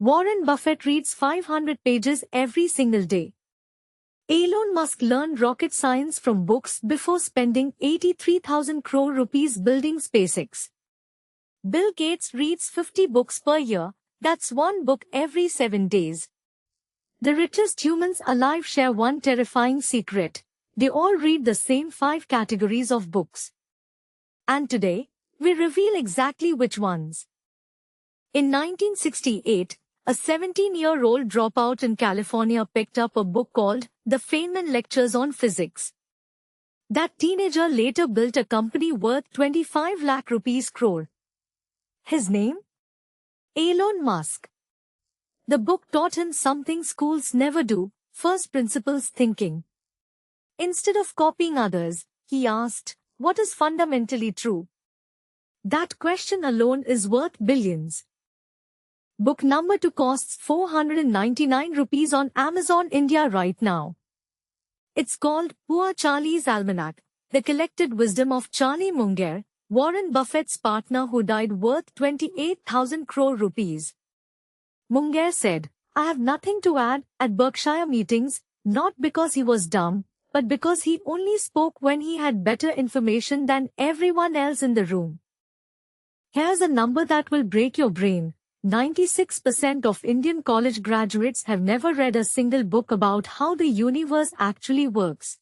Warren Buffett reads 500 pages every single day. Elon Musk learned rocket science from books before spending 83,000 crore rupees building SpaceX. Bill Gates reads 50 books per year, that's one book every 7 days. The richest humans alive share one terrifying secret. They all read the same 5 categories of books. And today, we reveal exactly which ones. In 1968, a 17-year-old dropout in California picked up a book called The Feynman Lectures on Physics. That teenager later built a company worth 25 lakh rupees crore. His name? Elon Musk. The book taught him something schools never do, first principles thinking. Instead of copying others, he asked, what is fundamentally true? That question alone is worth billions. Book number 2 costs 499 rupees on Amazon India right now. It's called Poor Charlie's Almanac, the collected wisdom of Charlie Munger, Warren Buffett's partner who died worth 28,000 crore rupees. Munger said, I have nothing to add at Berkshire meetings, not because he was dumb, but because he only spoke when he had better information than everyone else in the room. Here's a number that will break your brain. 96% of Indian college graduates have never read a single book about how the universe actually works.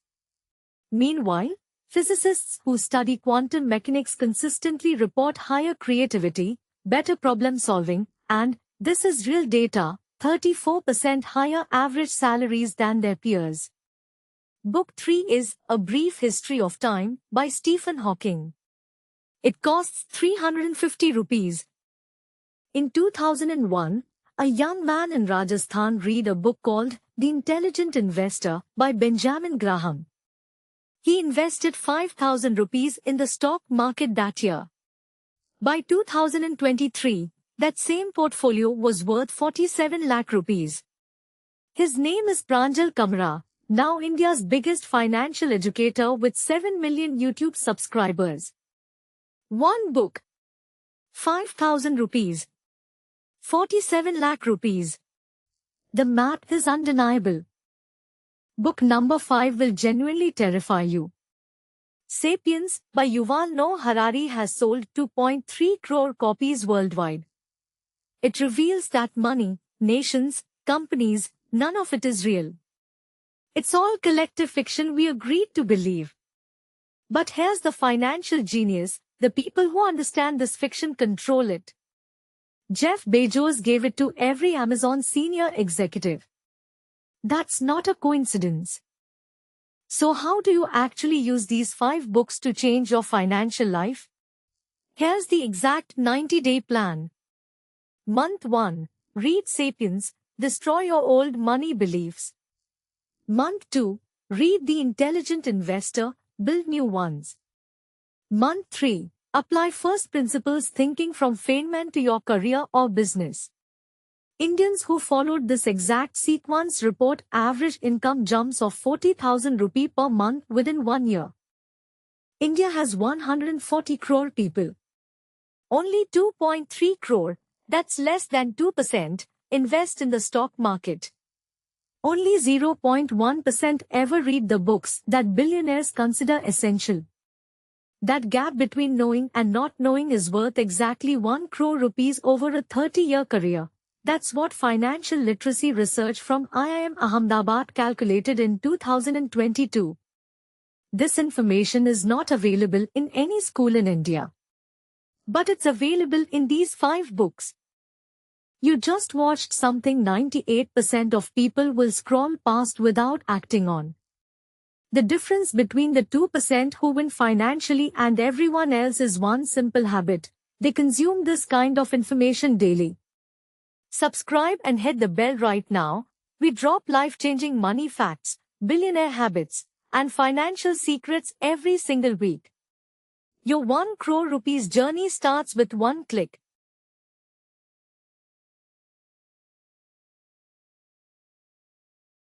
Meanwhile, physicists who study quantum mechanics consistently report higher creativity, better problem solving, and, this is real data, 34% higher average salaries than their peers. Book 3 is A Brief History of Time by Stephen Hawking. It costs 350 rupees. In 2001, a young man in Rajasthan read a book called The Intelligent Investor by Benjamin Graham. He invested 5,000 rupees in the stock market that year. By 2023, that same portfolio was worth 47 lakh rupees. His name is Pranjal Kamra, now India's biggest financial educator with 7 million YouTube subscribers. One book. 5,000 rupees. 47 lakh rupees. The math is undeniable. Book number 5 will genuinely terrify you. Sapiens by Yuval Noah Harari has sold 2.3 crore copies worldwide. It reveals that money, nations, companies, none of it is real. It's all collective fiction we agreed to believe. But here's the financial genius, the people who understand this fiction control it. Jeff Bezos gave it to every Amazon senior executive. That's not a coincidence. So how do you actually use these 5 books to change your financial life? Here's the exact 90-day plan. Month 1. Read Sapiens, destroy your old money beliefs. Month 2. Read The Intelligent Investor, build new ones. Month 3. Apply first principles thinking from Feynman to your career or business. Indians who followed this exact sequence report average income jumps of 40,000 rupees per month within 1 year. India has 140 crore people. Only 2.3 crore, that's less than 2%, invest in the stock market. Only 0.1% ever read the books that billionaires consider essential. That gap between knowing and not knowing is worth exactly 1 crore rupees over a 30-year career. That's what financial literacy research from IIM Ahmedabad calculated in 2022. This information is not available in any school in India. But it's available in these 5 books. You just watched something 98% of people will scroll past without acting on. The difference between the 2% who win financially and everyone else is one simple habit. They consume this kind of information daily. Subscribe and hit the bell right now. We drop life-changing money facts, billionaire habits, and financial secrets every single week. Your 1 crore rupees journey starts with one click.